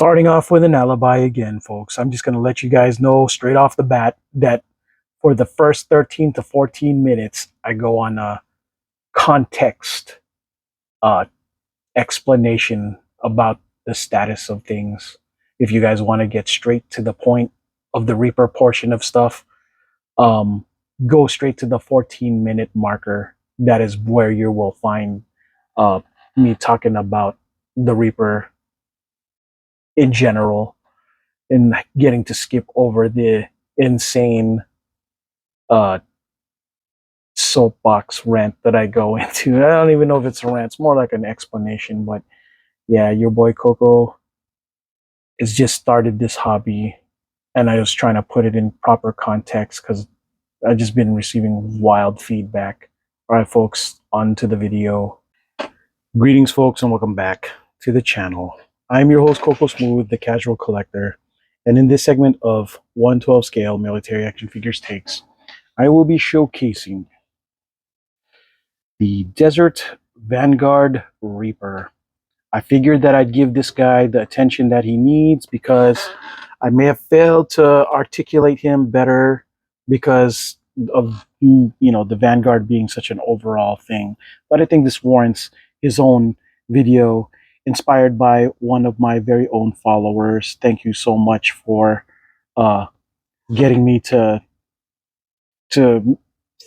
Starting off with an alibi again, folks. I'm just going to let you guys know straight off the bat that for the first 13 to 14 minutes, I go on a context uh, explanation about the status of things. If you guys want to get straight to the point of the Reaper portion of stuff, um, go straight to the 14-minute marker. That is where you will find uh, me talking about the Reaper in general and getting to skip over the insane uh, soapbox rant that I go into. I don't even know if it's a rant. It's more like an explanation. But yeah, your boy Coco has just started this hobby, and I was trying to put it in proper context because I've just been receiving wild feedback. All right, folks, on to the video. Greetings, folks, and welcome back to the channel. I'm your host, Coco Smooth, the Casual Collector, and in this segment of 1/12 scale military action figures takes, I will be showcasing the Desert Vanguard Reaper. I figured that I'd give this guy the attention that he needs because I may have failed to articulate him better because of the Vanguard being such an overall thing. But I think this warrants his own video inspired by one of my very own followers. Thank you so much for getting me to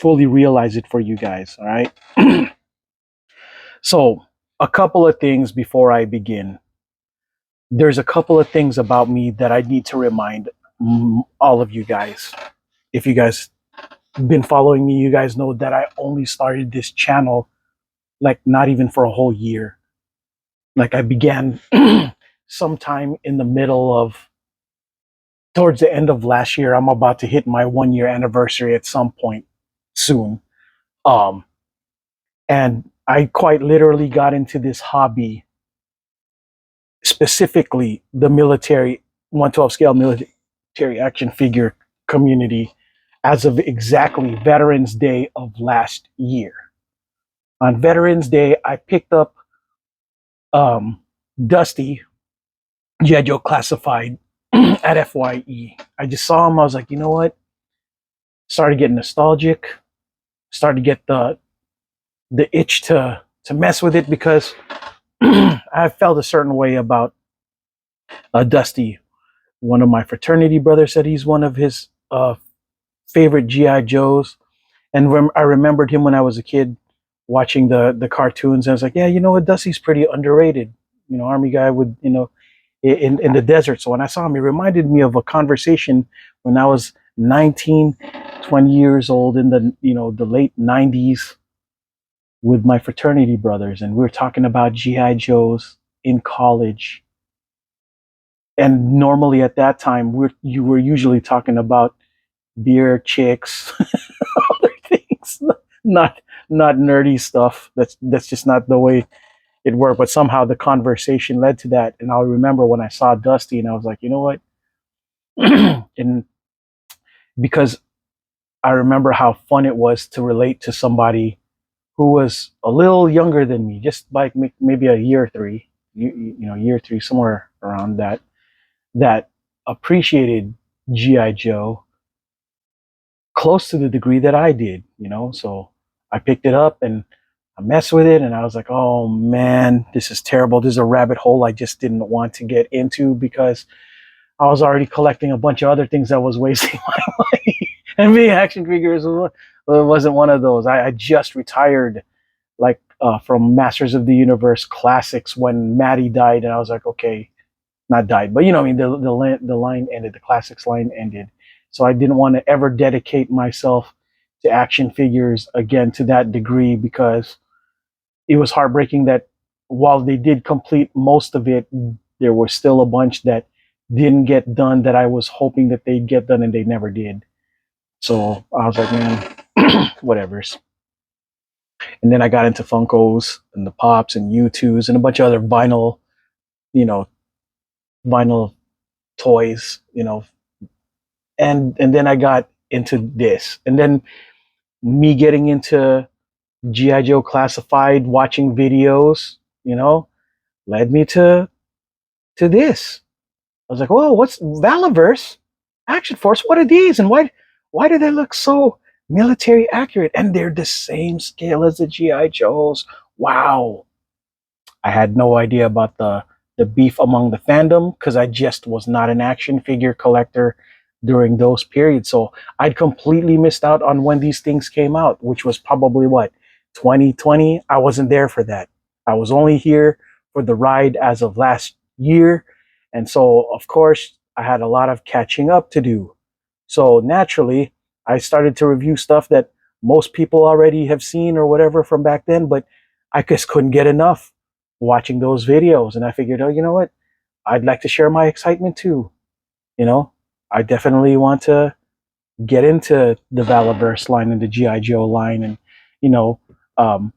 fully realize it for you guys. All right. So a couple of things before I begin. There's a couple of things about me that I need to remind all of you guys. If you guys been following me, you guys know that I only started this channel like not even for a whole year. Like I began sometime in the middle of towards the end of last year. I'm about to hit my 1-year anniversary at some point soon. And I quite literally got into this hobby, specifically the military 1/12 scale military action figure community, as of exactly Veterans Day of last year. On Veterans Day, I picked up Dusty, G.I. Joe Classified at FYE. I just saw him. I was like, you know what? Started getting nostalgic. Started to get the itch to mess with it because I felt a certain way about Dusty. One of my fraternity brothers said he's one of his favorite G.I. Joes. And I remembered him when I was a kid watching the cartoons. And I was like, yeah, you know what? Dusty's pretty underrated. Army guy with, in the desert. So when I saw him, he reminded me of a conversation when I was 19, 20 years old in the late 90s with my fraternity brothers. And we were talking about G.I. Joes in college. And normally at that time, you were usually talking about beer, chicks, other things, not nerdy stuff. That's just not the way it worked. But somehow the conversation led to that. And I'll remember when I saw Dusty, and I was like, you know what? And because I remember how fun it was to relate to somebody who was a little younger than me, just like maybe a year or three, year or three, somewhere around that appreciated G.I. Joe close to the degree that I did, So I picked it up and I messed with it, and I was like, oh man, this is terrible. This is a rabbit hole I just didn't want to get into because I was already collecting a bunch of other things that was wasting my money. And being action figures wasn't one of those. I just retired from Masters of the Universe Classics when Maddie died, and I was like, okay, not died, but the line ended, the Classics line ended. So I didn't want to ever dedicate myself to action figures again to that degree because it was heartbreaking that while they did complete most of it, there was still a bunch that didn't get done that I was hoping that they'd get done and they never did. So I was like, man, whatever's. And then I got into Funkos and the Pops and U2s and a bunch of other vinyl toys, and then I got into this, and then me getting into G.I. Joe Classified, watching videos, led me to this. I was like, oh, what's Valaverse? Action Force? What are these? And why do they look so military accurate? And they're the same scale as the GI Joes. Wow. I had no idea about the beef among the fandom because I just was not an action figure collector during those periods. So I'd completely missed out on when these things came out, which was probably what, 2020? I wasn't there for that. I was only here for the ride as of last year. And so, of course, I had a lot of catching up to do. So naturally, I started to review stuff that most people already have seen or whatever from back then, but I just couldn't get enough watching those videos. And I figured, oh, you know what? I'd like to share my excitement too. You know, I definitely want to get into the Valaverse line and the GI Joe line, and you know, um,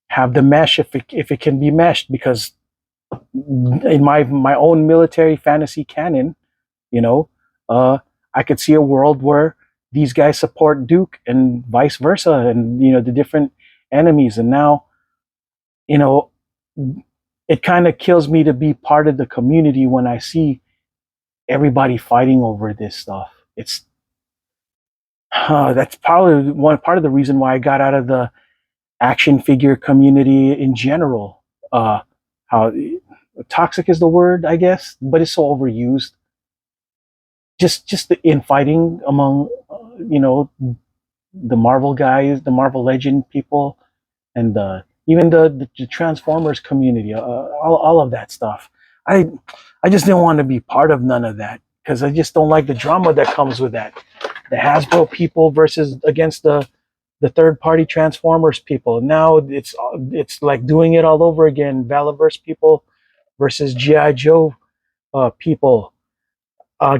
have the mesh if it can be meshed. Because in my own military fantasy canon, you know, I could see a world where these guys support Duke and vice versa, and you know the different enemies. And now, you know, it kind of kills me to be part of the community when I see everybody fighting over this stuff. It's that's probably one part of the reason why I got out of the action figure community in general. How toxic is the word, I guess, but it's so overused. Just the infighting among you know the Marvel guys, the Marvel Legend people, and even the Transformers community, all of that stuff. I I just didn't want to be part of none of that because I just don't like the drama that comes with that. The Hasbro people versus against the third party Transformers people. Now it's like doing it all over again. Valaverse people versus GI Joe people.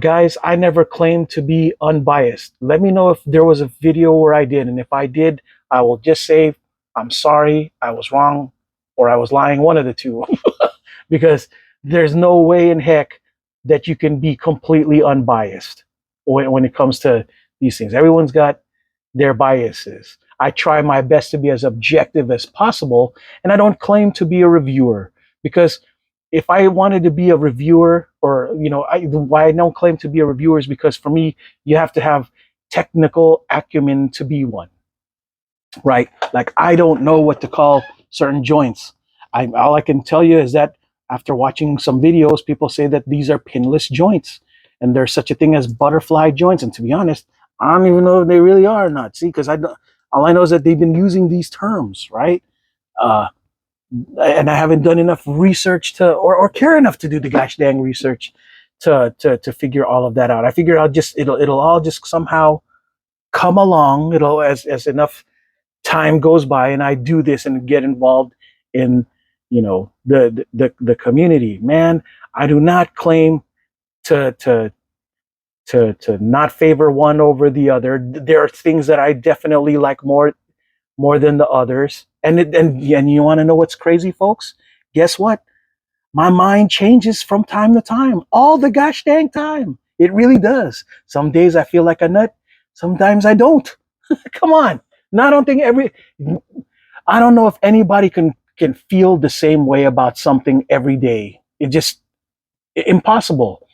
Guys, I never claimed to be unbiased. Let me know if there was a video where I did, and if I did, I will just say I'm sorry, I was wrong, or I was lying, one of the two. Because there's no way in heck that you can be completely unbiased when it comes to these things. Everyone's got their biases. I try my best to be as objective as possible, and I don't claim to be a reviewer because if I wanted to be a reviewer, or why I don't claim to be a reviewer is because for me, you have to have technical acumen to be one, right? Like I don't know what to call certain joints. All I can tell you is that after watching some videos, people say that these are pinless joints, and there's such a thing as butterfly joints. And to be honest, I don't even know if they really are or not. See, because all I know is that they've been using these terms, right? Uh, and I haven't done enough research to, or care enough to do the gosh dang research to figure all of that out. I figure I'll just it'll all just somehow come along. It'll as enough time goes by and I do this and get involved in the community. Man, I do not claim to not favor one over the other. There are things that I definitely like more than the others. And you want to know what's crazy, folks? Guess what? My mind changes from time to time, all the gosh dang time. It really does. Some days I feel like a nut. Sometimes I don't. Come on. No, I don't think I don't know if anybody can feel the same way about something every day. It just impossible.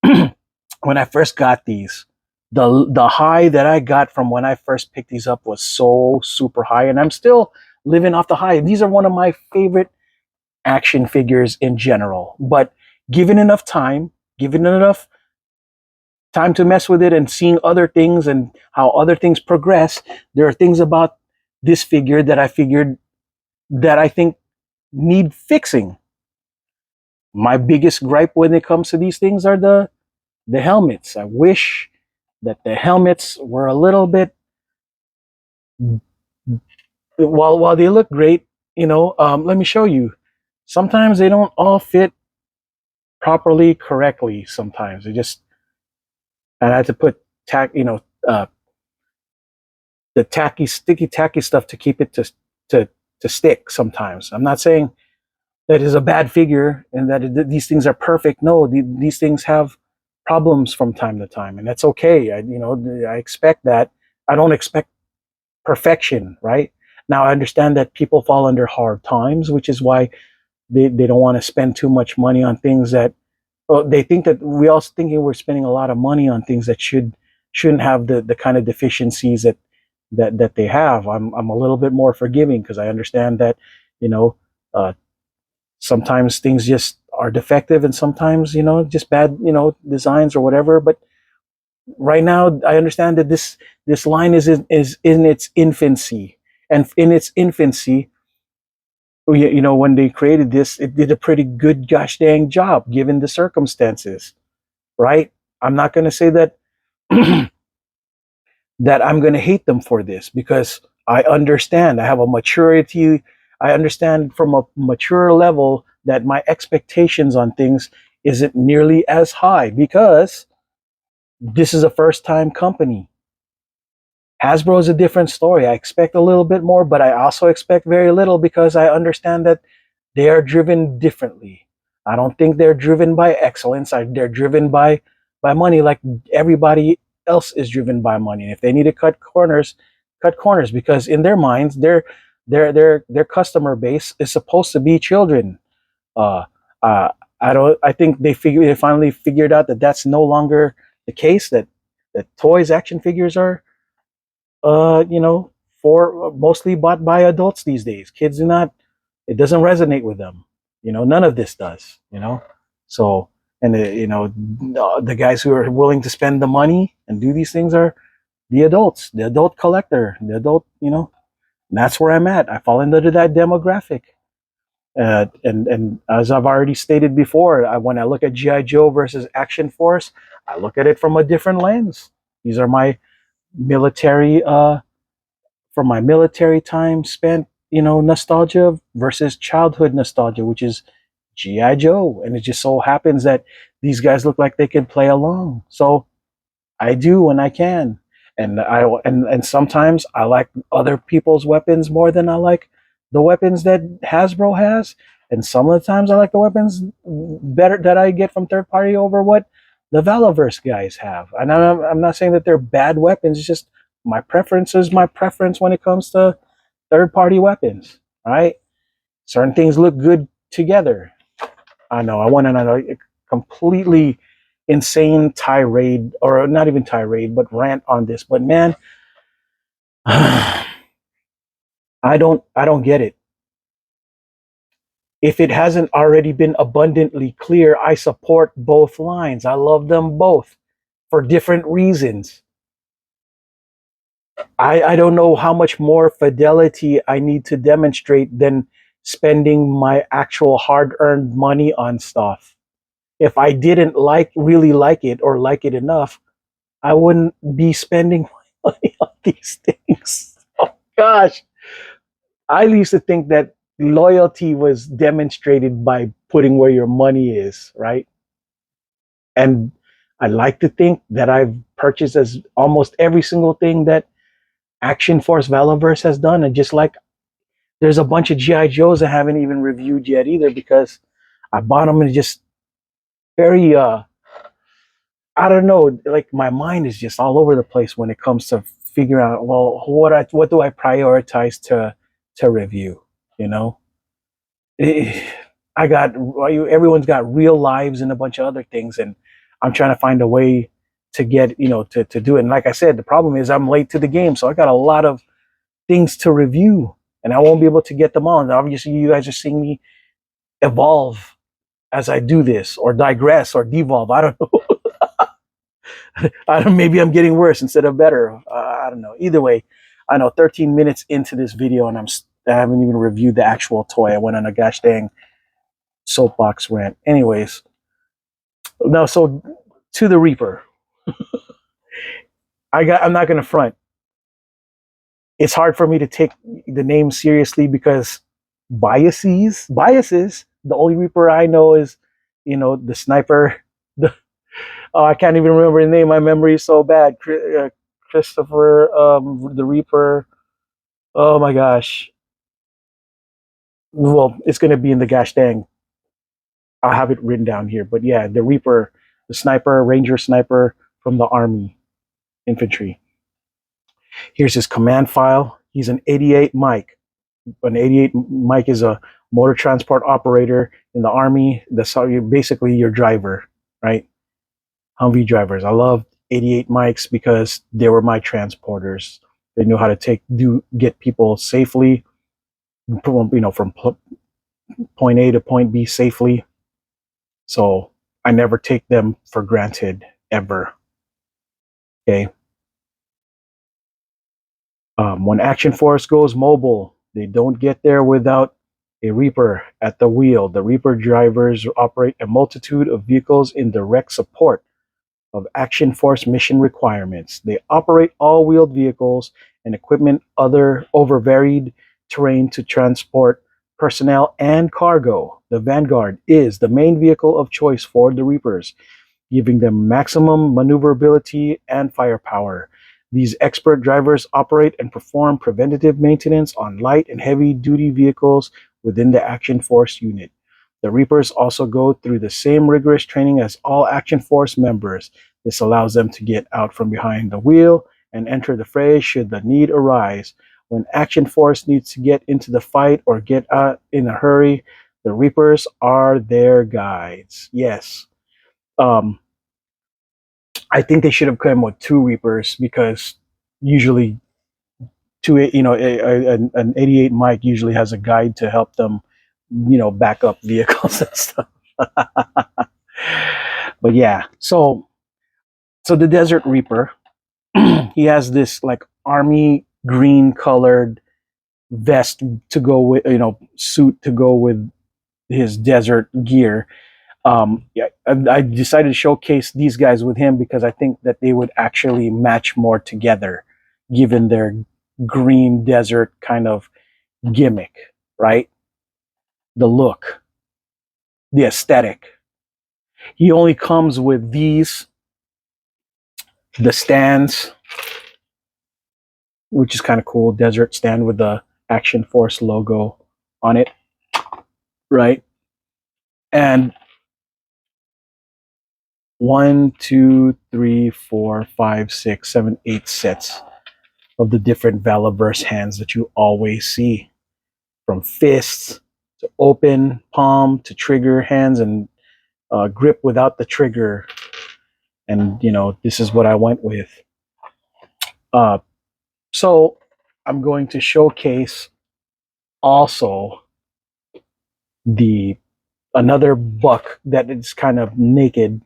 When I first got these, the high that I got from when I first picked these up was so super high, and I'm still living off the high. These are one of my favorite action figures in general. But given enough time to mess with it and seeing other things and how other things progress, there are things about this figure that I figured that I think need fixing. My biggest gripe when it comes to these things are the helmets. I wish that the helmets were a little bit, while they look great, let me show you. Sometimes they don't all fit properly, correctly. Sometimes I had to put the sticky tacky stuff to keep it to stick. Sometimes I'm not saying that is a bad figure and that these things are perfect. No, these things have problems from time to time, and that's okay. I expect that. I don't expect perfection, right? Now I understand that people fall under hard times, which is why they don't want to spend too much money on things that well, they think that we also thinking we're spending a lot of money on things that shouldn't have the kind of deficiencies that they have. I'm a little bit more forgiving because I understand that, you know, uh, sometimes things just are defective and sometimes, just bad, designs or whatever. But right now, I understand that this line is in its infancy, and in its infancy, when they created this, it did a pretty good gosh dang job given the circumstances, right? I'm not going to say that that I'm going to hate them for this because I understand. I have a maturity. I understand from a mature level that my expectations on things isn't nearly as high because this is a first time company. Hasbro is a different story. I expect a little bit more, but I also expect very little because I understand that they are driven differently. I don't think they're driven by excellence. They're driven by money, like everybody else is driven by money. And if they need to cut corners because in their minds, their customer base is supposed to be children. Uh, uh, I don't. I think they finally figured out that that's no longer the case. That toys, action figures are for mostly bought by adults these days. Kids do not. It doesn't resonate with them. None of this does. So and the guys who are willing to spend the money and do these things are the adults, the adult collector, the adult. And that's where I'm at. I fall into that demographic. And as I've already stated before, when I look at GI Joe versus Action Force, I look at it from a different lens. These are my military from my military time spent, nostalgia versus childhood nostalgia, which is GI Joe, and it just so happens that these guys look like they can play along. So I do when I can, and sometimes I like other people's weapons more than I like the weapons that Hasbro has, and some of the times I like the weapons better that I get from third party over what the Valaverse guys have. And I'm not saying that they're bad weapons. It's just my preference is my preference when it comes to third party weapons. Right? Certain things look good together. I know. I went on a completely insane tirade, or not even tirade, but rant on this. But man, I don't get it. If it hasn't already been abundantly clear, I support both lines. I love them both for different reasons. I don't know how much more fidelity I need to demonstrate than spending my actual hard-earned money on stuff. If I didn't really like it or like it enough, I wouldn't be spending my money on these things. Oh gosh. I used to think that loyalty was demonstrated by putting where your money is, right? And I like to think that I've purchased as almost every single thing that Action Force Valaverse has done. And just like there's a bunch of GI Joes I haven't even reviewed yet either because I bought them and just very I don't know, like my mind is just all over the place when it comes to figuring out, well, what do I prioritize to review, you know? I got everyone's got real lives and a bunch of other things, and I'm trying to find a way to get to do it. And like I said, the problem is I'm late to the game, so I got a lot of things to review, and I won't be able to get them all. And obviously, you guys are seeing me evolve as I do this, or digress, or devolve. I don't know. Maybe I'm getting worse instead of better. I don't know. Either way, I know 13 minutes into this video, and I haven't even reviewed the actual toy. I went on a gosh dang soapbox rant. Anyways, no. So to the Reaper, I'm not gonna front. It's hard for me to take the name seriously because biases. The only Reaper I know is, the sniper. Oh, I can't even remember his name. My memory is so bad. Christopher, the Reaper. Oh my gosh. Well, it's gonna be in the gosh dang. I'll have it written down here. But yeah, the Reaper, the sniper, ranger sniper from the Army infantry. Here's his command file. He's an 88 Mike. An 88 Mike is a motor transport operator in the Army. That's how basically your driver. right? Humvee drivers. I loved 88 mics because they were my transporters. They knew how to get people safely, from point A to point B safely. So I never take them for granted ever. Okay. When Action Force goes mobile, they don't get there without a Reaper at the wheel. The Reaper drivers operate a multitude of vehicles in direct support of Action Force mission requirements. They operate all-wheeled vehicles and equipment over varied terrain to transport personnel and cargo. The Vanguard is the main vehicle of choice for the Reapers, giving them maximum maneuverability and firepower. These expert drivers operate and perform preventative maintenance on light and heavy duty vehicles within the Action Force unit. The Reapers also go through the same rigorous training as all Action Force members. This allows them to get out from behind the wheel and enter the fray should the need arise. When Action Force needs to get into the fight or get out in a hurry, the Reapers are their guides. Yes. I think they should have come with two Reapers because usually an 88 mic usually has a guide to help them, back up vehicles and stuff. But yeah, so the Desert Reaper, he has this like army green colored vest to go with, suit to go with his desert gear. Yeah, I decided to showcase these guys with him because I think that they would actually match more together, given their green desert kind of gimmick, right? The look, the aesthetic. He only comes with the stands, which is kind of cool. Desert stand with the Action Force logo on it, right? And 1, 2, 3, 4, 5, 6, 7, 8 sets of the different Valaverse hands that you always see, from fists to open palm to trigger hands and grip without the trigger. And this is what I went with. So I'm going to showcase also the another buck that is kind of naked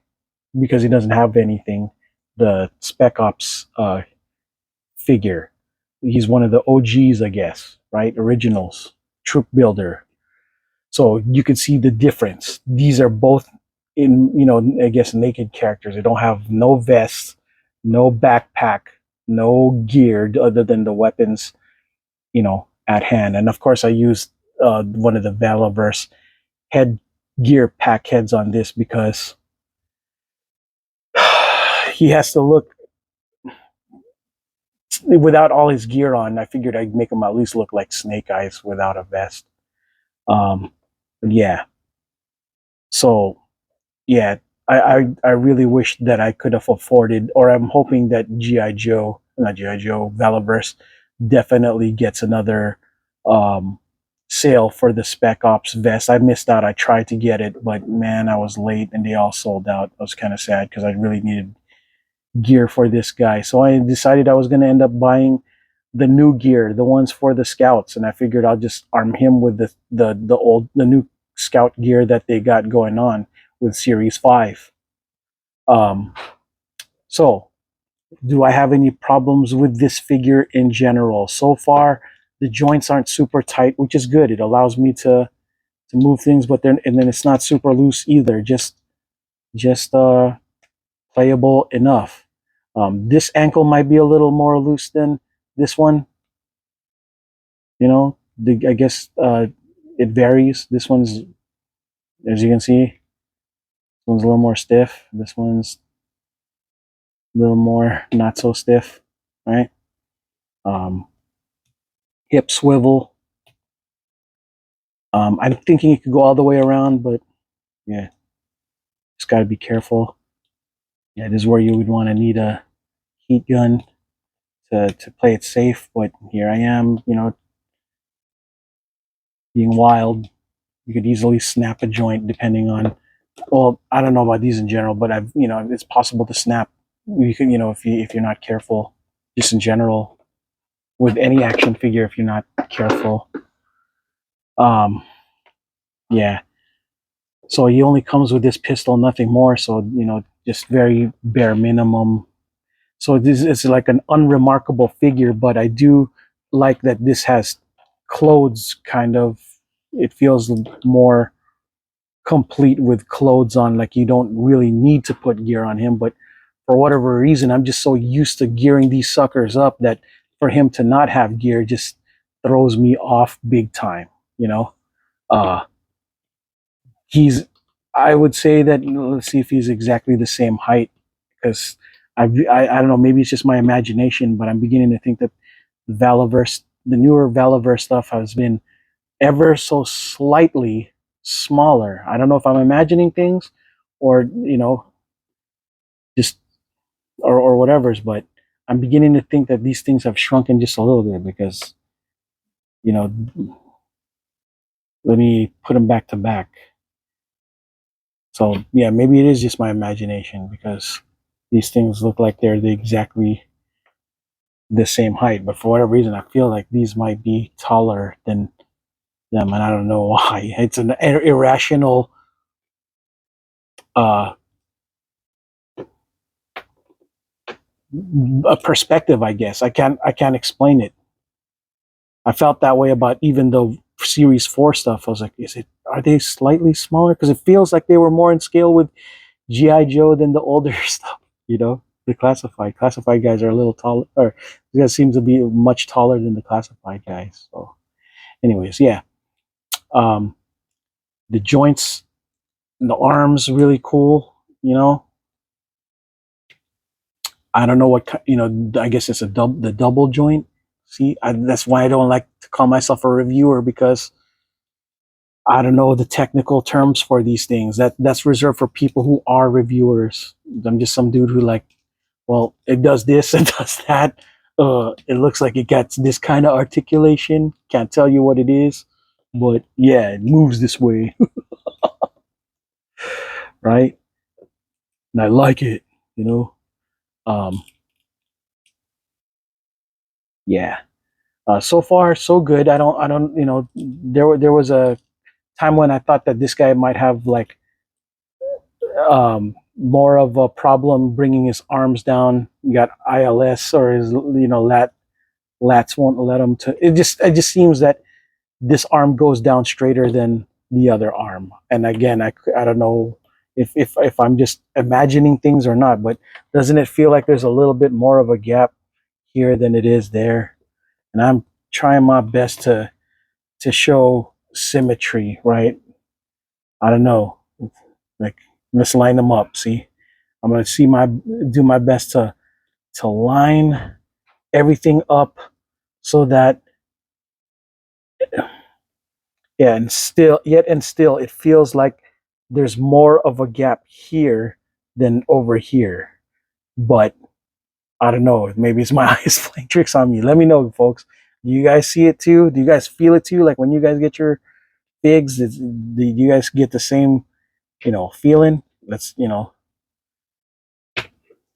because he doesn't have anything. The Spec Ops figure. He's one of the OGs, I guess, right? Originals, troop builder. So you can see the difference. These are both I guess naked characters. They don't have no vest, no backpack, no gear other than the weapons, at hand. And of course, I used one of the Valaverse headgear pack heads on this because he has to look without all his gear on. I figured I'd make him at least look like Snake Eyes without a vest. Yeah. So yeah, I really wish that I could have afforded, or I'm hoping that not GI Joe, Valaverse definitely gets another sale for the Spec Ops vest. I missed out. I tried to get it, but man, I was late and they all sold out. I was kind of sad because I really needed gear for this guy. So I decided I was going to end up buying the new gear, the ones for the scouts, and I figured I'll just arm him with the new scout gear that they got going on with Series 5. So do I have any problems with this figure in general? So far, the joints aren't super tight, which is good. It allows me to move things, and then it's not super loose either. Just playable enough. This ankle might be a little more loose than this one. I guess it varies. This one's, as you can see, this one's a little more stiff. This one's a little more not so stiff, right? Hip swivel. I'm thinking it could go all the way around, but yeah, just got to be careful. Yeah, this is where you would want to need a heat gun to play it safe. But here I am, being wild. You could easily snap a joint depending on Well, I don't know about these in general, but I've, it's possible to snap. You can, if you're not careful, just in general with any action figure, if you're not careful. Um, yeah. So he only comes with this pistol, nothing more. So just very bare minimum. So this is like an unremarkable figure, but I do like that this has clothes. Kind of, it feels more complete with clothes on. Like you don't really need to put gear on him, but for whatever reason, I'm just so used to gearing these suckers up that for him to not have gear just throws me off big time. You know, uh, he's. I would say that let's see if he's exactly the same height because I don't know, maybe it's just my imagination, but I'm beginning to think that the newer Valaverse stuff has been ever so slightly smaller. I don't know if I'm imagining things or just or whatever's, but I'm beginning to think that these things have shrunken just a little bit because you know let me put them back to back. So yeah, maybe it is just my imagination because these things look like they're exactly the same height, but for whatever reason, I feel like these might be taller than them, and I don't know why. It's an irrational uh, a perspective, I guess. I can't explain it. I felt that way about even the Series 4 stuff. I was like, are they slightly smaller? Because it feels like they were more in scale with G.I. Joe than the older stuff, The classified guys are a little taller, or you guys seem to be much taller than the classified guys. So, anyways, yeah. Um, the joints, the arms, really cool. I don't know I guess it's the double joint. See, that's why I don't like to call myself a reviewer because I don't know the technical terms for these things. That's reserved for people who are reviewers. I'm just some dude who well, it does this and does that. It looks like it gets this kind of articulation. Can't tell you what it is, but yeah, it moves this way, right? And I like it, you know. Um, yeah. So far, so good. I don't. There was a time when I thought that this guy might have more of a problem bringing his arms down. You got ILS or his lats won't let him to. It just seems that this arm goes down straighter than the other arm. And again, I don't know if I'm just imagining things or not, but doesn't it feel like there's a little bit more of a gap here than it is there? And I'm trying my best to show symmetry, right? I don't know. Like let's line them up. See, I'm gonna do my best to line everything up so that yeah, and still it feels like there's more of a gap here than over here. But I don't know. Maybe it's my eyes playing tricks on me. Let me know, folks. Do you guys see it too? Do you guys feel it too? Like when you guys get your figs, do you guys get the same, feeling?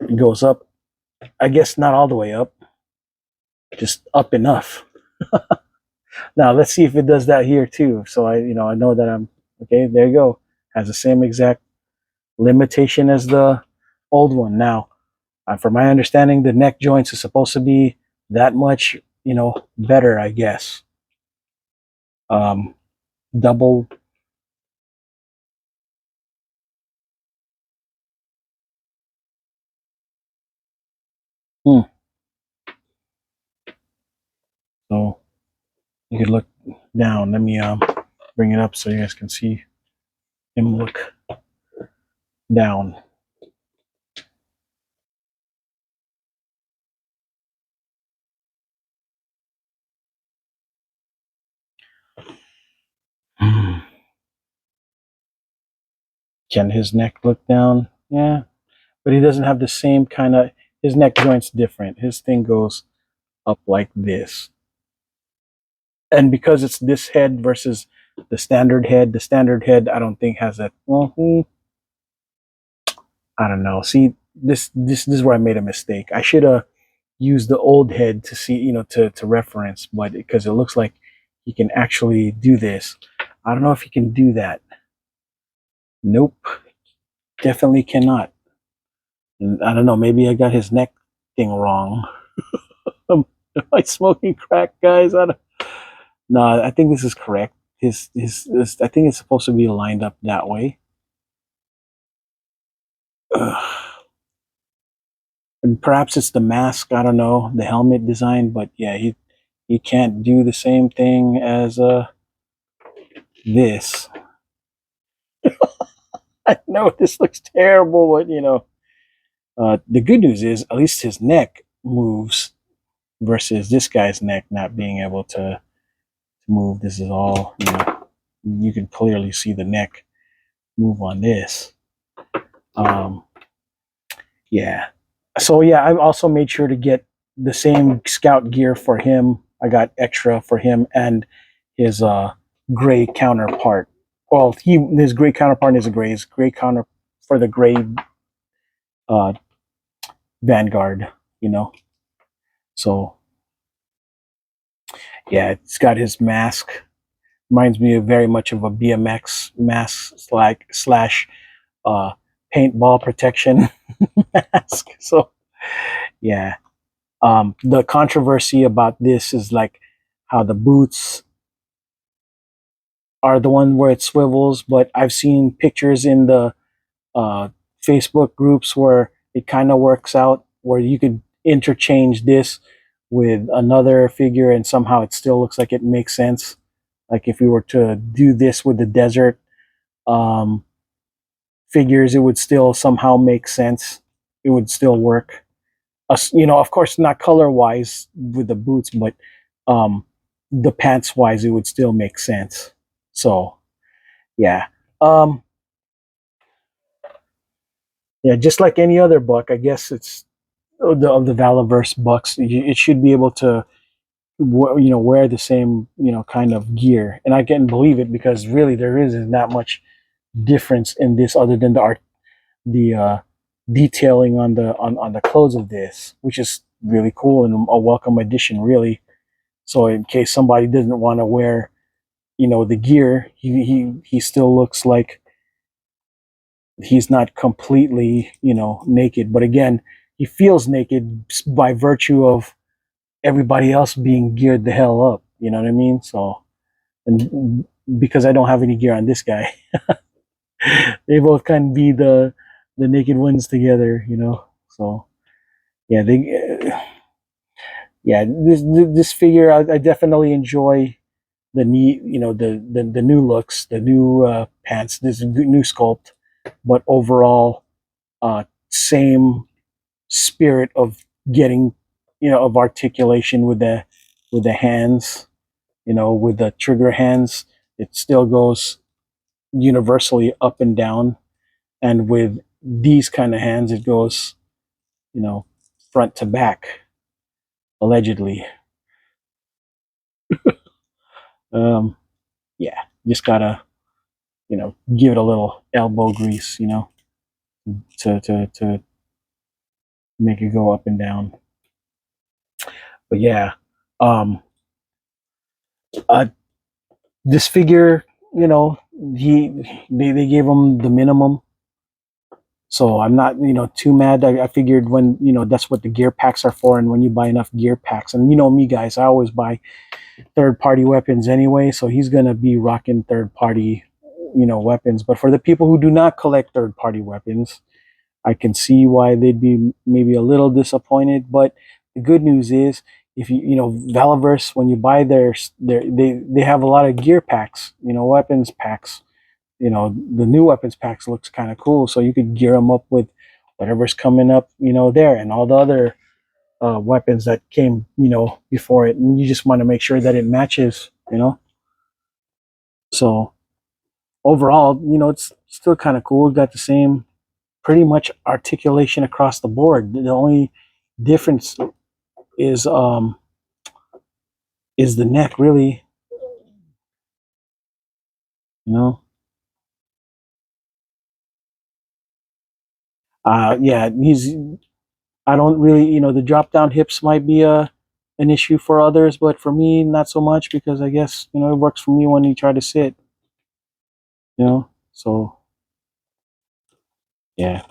It goes up. I guess not all the way up, just up enough. Now let's see if it does that here too. So I know that I'm okay. There you go. Has the same exact limitation as the old one. Now, from my understanding, the neck joints are supposed to be that much, better, I guess. Um, double. Hmm. So you could look down. Let me bring it up so you guys can see him look down. Hmm. Can his neck look down? Yeah, but he doesn't have the same kind of. His neck joint's different. His thing goes up like this. And because it's this head versus the standard head I don't think has that. Well, I don't know. See, this is where I made a mistake. I should have used the old head to see, to reference, but because it looks like he can actually do this. I don't know if he can do that. Nope, definitely cannot. I don't know. Maybe I got his neck thing wrong. Am I smoking crack, guys? I don't, no, I think this is correct. I think it's supposed to be lined up that way. Ugh. And perhaps it's the mask. I don't know, the helmet design, but yeah, he can't do the same thing as this. I know this looks terrible, but the good news is at least his neck moves versus this guy's neck not being able to move. This is all, you can clearly see the neck move on this. Um, yeah. So yeah, I've also made sure to get the same scout gear for him. I got extra for him and his gray counterpart. Well, his gray counterpart is a gray. His gray counter for the gray uh, Vanguard. You know. So yeah, it's got his mask. Reminds me of very much of a BMX mask slash paintball protection mask. So yeah. The controversy about this is like how the boots are the one where it swivels, but I've seen pictures in the uh, Facebook groups where it kind of works out, where you could interchange this with another figure and somehow it still looks like it makes sense. Like if we were to do this with the desert um, figures, it would still somehow make sense. It would still work. Of course, not color wise with the boots, but um, the pants wise, it would still make sense. So, yeah. Um, yeah, just like any other book, I guess it's of the Valaverse books. It should be able to, wear the same, kind of gear, and I can believe it because really there isn't that much difference in this other than the detailing on the clothes of this, which is really cool and a welcome addition, really. So in case somebody doesn't want to wear, the gear, he still looks like he's not completely, naked. But again, he feels naked by virtue of everybody else being geared the hell up. You know what I mean? So, and because I don't have any gear on this guy, they both kind of be the naked ones together. So yeah, this figure I definitely enjoy the neat, the new looks, the new pants, this new sculpt, but overall, same spirit of getting, of articulation with the hands, with the trigger hands. It still goes universally up and down, and with these kind of hands, it goes, front to back, allegedly. Um, yeah, just gotta, give it a little elbow grease, to make it go up and down. But yeah, um, uh, this figure, he they gave him the minimum, so I'm not too mad. I figured when that's what the gear packs are for, and when you buy enough gear packs, and me guys, I always buy third party weapons anyway, so he's gonna be rocking third party weapons. But for the people who do not collect third party weapons, I can see why they'd be maybe a little disappointed. But the good news is, if Valaverse, when you buy they have a lot of gear packs, weapons packs. The new weapons packs looks kind of cool, so you could gear them up with whatever's coming up, there, and all the other weapons that came, before it, and you just want to make sure that it matches, So overall, it's still kind of cool. Got the same pretty much articulation across the board. The only difference is the neck, really. You know, Yeah, I don't really, the drop down hips might be an issue for others, but for me, not so much because I guess, it works for me when you try to sit, so yeah.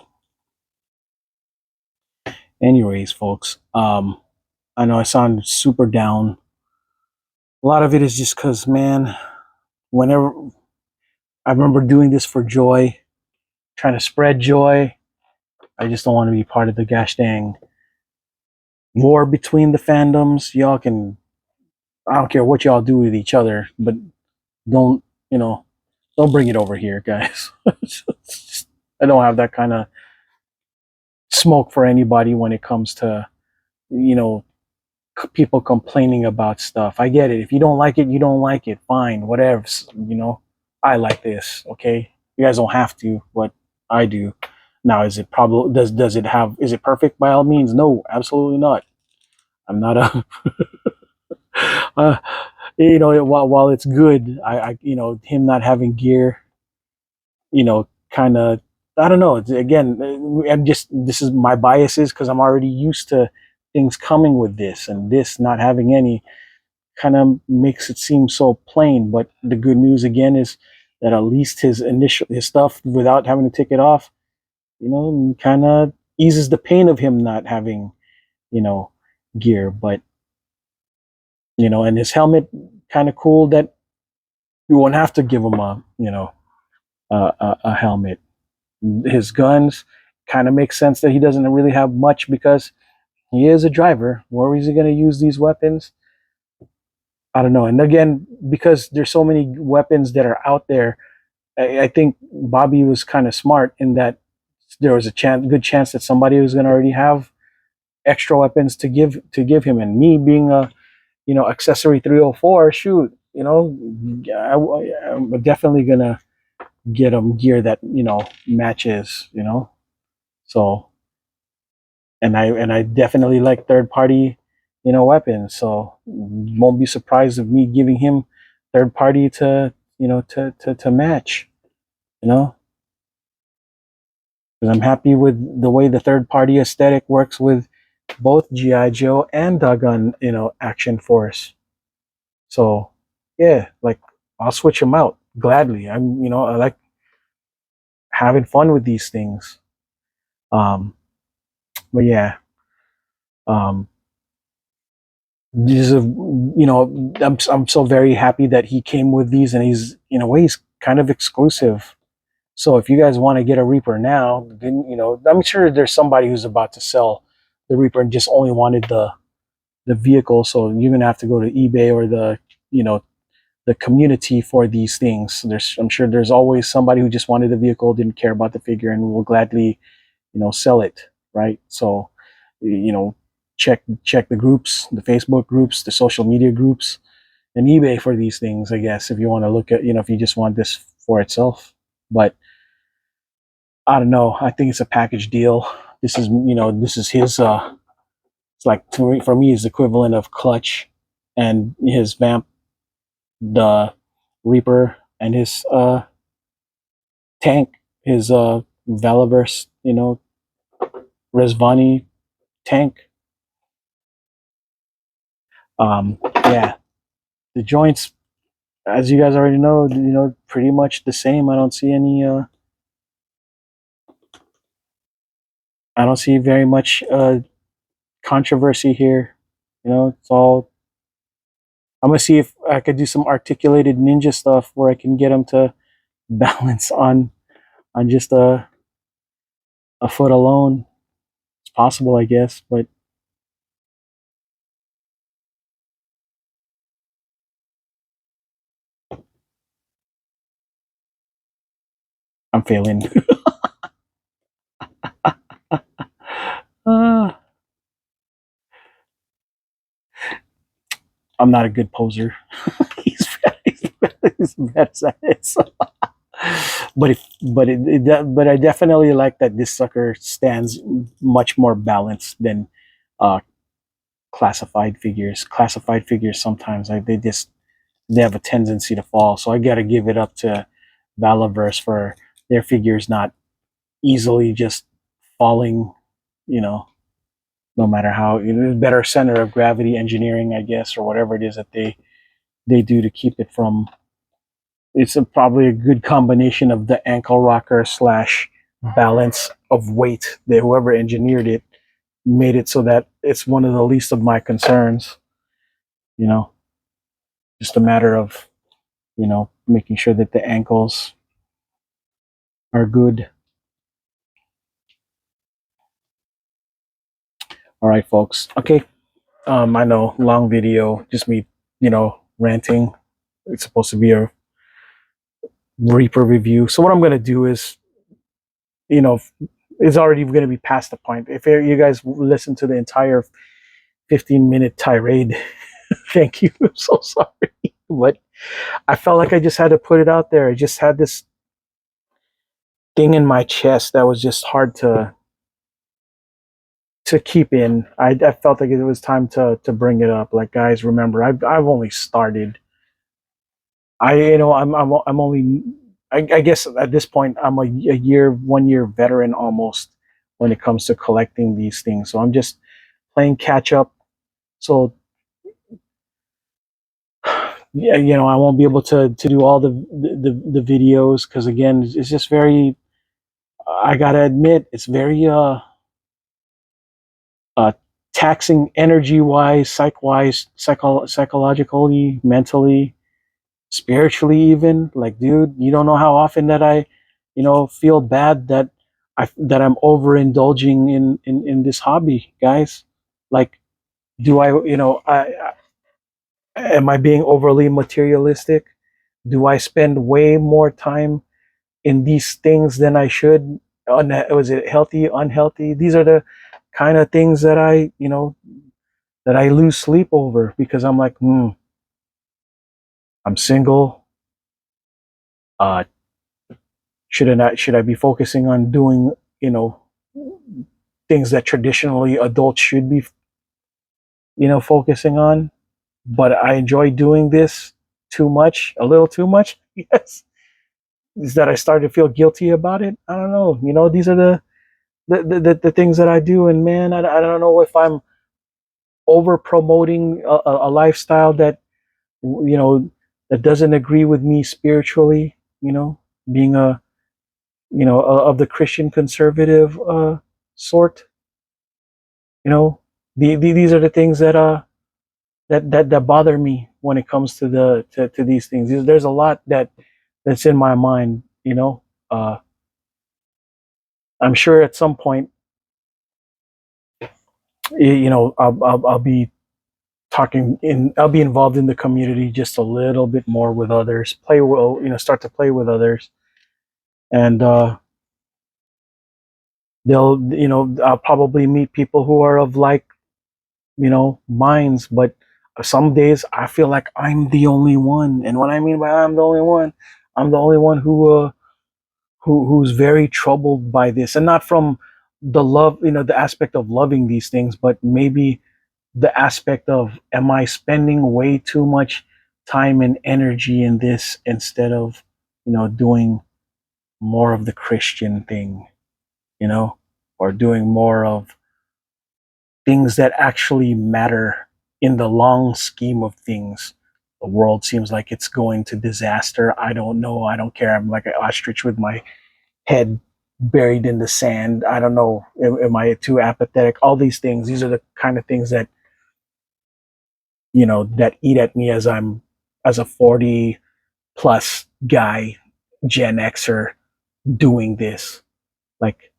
Anyways, folks, I know I sound super down. A lot of it is just because, man, whenever I remember doing this for joy, trying to spread joy, I just don't want to be part of the gosh dang war between the fandoms. Y'all can, I don't care what y'all do with each other, but don't, don't bring it over here, guys. I don't have that kind of smoke for anybody when it comes to, you know, people complaining about stuff. I get it. If you don't like it, you don't like it. Fine, whatever. I like this. Okay, you guys don't have to, but I do. Now, is it probably does it have? Is it perfect? By all means, no, absolutely not. I'm not a. uh, while it's good, him not having gear, kind of, I don't know. Again, I'm just, this is my biases because I'm already used to things coming with this, and this not having any kind of makes it seem so plain. But the good news again is that at least his stuff without having to take it off, kind of eases the pain of him not having, you know, gear. But and his helmet, kind of cool that you won't have to give him a helmet. His guns, kind of makes sense that he doesn't really have much because he is a driver. Where is he going to use these weapons? I don't know. And again, because there's so many weapons that are out there, I think Bobby was kind of smart in that there was a good chance that somebody was going to already have extra weapons to give him. And me being a accessory 304, shoot, I'm definitely gonna get him gear that matches. So, and I definitely like third party weapons, so won't be surprised of me giving him third party to match, you know because I'm happy with the way the third party aesthetic works with both GI Joe and doggone Action Force. So yeah, like, I'll switch them out gladly. I like having fun with these things. um but yeah, um these are, I'm so very happy that he came with these, and he's, in a way, he's kind of exclusive. So if you guys want to get a Reaper now, then I'm sure there's somebody who's about to sell the Reaper and just only wanted the vehicle. So you're gonna have to go to eBay or you know the community for these things. I'm sure there's always somebody who just wanted the vehicle, didn't care about the figure, and will gladly sell it, right? So you know check the groups, the Facebook groups, the social media groups, and eBay for these things, I guess, if you want to look at, if you just want this for itself. But I don't know, I think it's a package deal. This is his, it's like, for me, is equivalent of Clutch and his Vamp, the Reaper, and his tank, his Valaverse, Resvani tank. Yeah, the joints, as you guys already know, pretty much the same. I don't see very much controversy here. It's all. I'm gonna see if I could do some articulated ninja stuff where I can get them to balance on just a foot alone. It's possible, I guess, but I'm failing. uh, I'm not a good poser. he's bad as that is. But I definitely like that this sucker stands much more balanced than uh, classified figures. Classified figures sometimes, they have a tendency to fall. So I got to give it up to Valaverse for their figures not easily just falling, you know, no matter how, better center of gravity engineering, I guess, or whatever it is that they do to keep it from. It's probably a good combination of the ankle rocker slash balance of weight that whoever engineered it made it so that it's one of the least of my concerns. You know, just a matter of, making sure that the ankles are good. All right, folks. Okay. I know, long video, just me, ranting. It's supposed to be a Reaper review. So what I'm gonna do is, you know, it's already gonna be past the point. If you guys listen to the entire 15-minute tirade, thank you. I'm so sorry, but I felt like I just had to put it out there. I just had this thing in my chest that was just hard to keep in. I felt like it was time to bring it up. Like, guys, remember, I've only started. I'm only. I guess at this point I'm a 1 year veteran almost when it comes to collecting these things. So I'm just playing catch up. So yeah, I won't be able to do all the videos because again, it's just very. I gotta admit, it's very uh taxing energy wise, psychologically, mentally, spiritually, even. Like, dude, you don't know how often that I, feel bad that I'm overindulging in this hobby, guys. Like, do I, am I being overly materialistic? Do I spend way more time in these things than I should? Was it healthy, unhealthy? These are the kind of things that that I lose sleep over because I'm like, I'm single. Uh, should I be focusing on doing, things that traditionally adults should be, focusing on? But I enjoy doing this too much, a little too much. Yes, is that I started to feel guilty about it. I don't know. These are the things that I do, and man, I don't know if I'm over promoting a lifestyle that you know that doesn't agree with me spiritually. Being of the Christian conservative sort. These are the things that bother me when it comes to to these things. There's a lot that's in my mind. I'm sure at some point, I'll be I'll be involved in the community just a little bit more with others. Play well, start to play with others, and I'll probably meet people who are of like, minds. But some days I feel like I'm the only one, and what I mean by I'm the only one, I'm the only one who's very troubled by this, and not from the love, the aspect of loving these things, but maybe the aspect of, am I spending way too much time and energy in this instead of, doing more of the Christian thing, or doing more of things that actually matter in the long scheme of things. The world seems like it's going to disaster. I don't know. I don't care. I'm like an ostrich with my head buried in the sand. I don't know. Am I too apathetic? All these things. These are the kind of things that that eat at me as a 40 plus guy, Gen Xer, doing this. Like,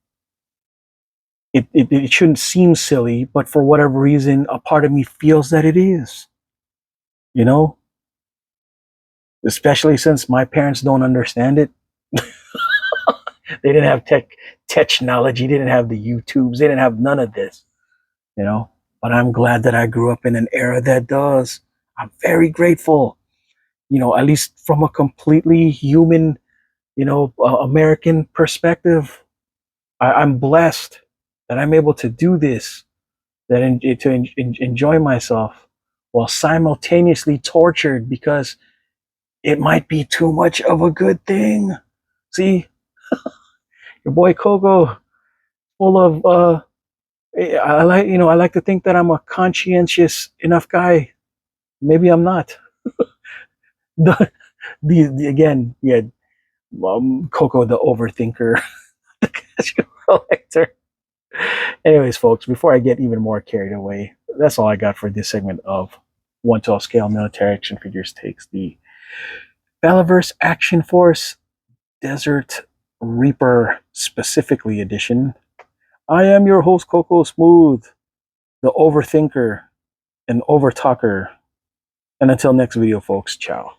it shouldn't seem silly, but for whatever reason, a part of me feels that it is. You know, especially since my parents don't understand it. They didn't have technology. They didn't have the YouTubes. They didn't have none of this. But I'm glad that I grew up in an era that does. I'm very grateful. At least from a completely human, American perspective, I'm blessed that I'm able to do this, enjoy myself while simultaneously tortured because it might be too much of a good thing. See, your boy Kogo full of I like, I like to think that I'm a conscientious enough guy. Maybe I'm not. the, again, yeah, Coco the overthinker, the cashew collector. Anyways, folks, before I get even more carried away, that's all I got for this segment of 112 Scale Military Action Figures Takes, the Valaverse Action Force Desert Reaper Specifically Edition. I am your host, Coco Smooth, the overthinker and overtalker. And until next video, folks, ciao.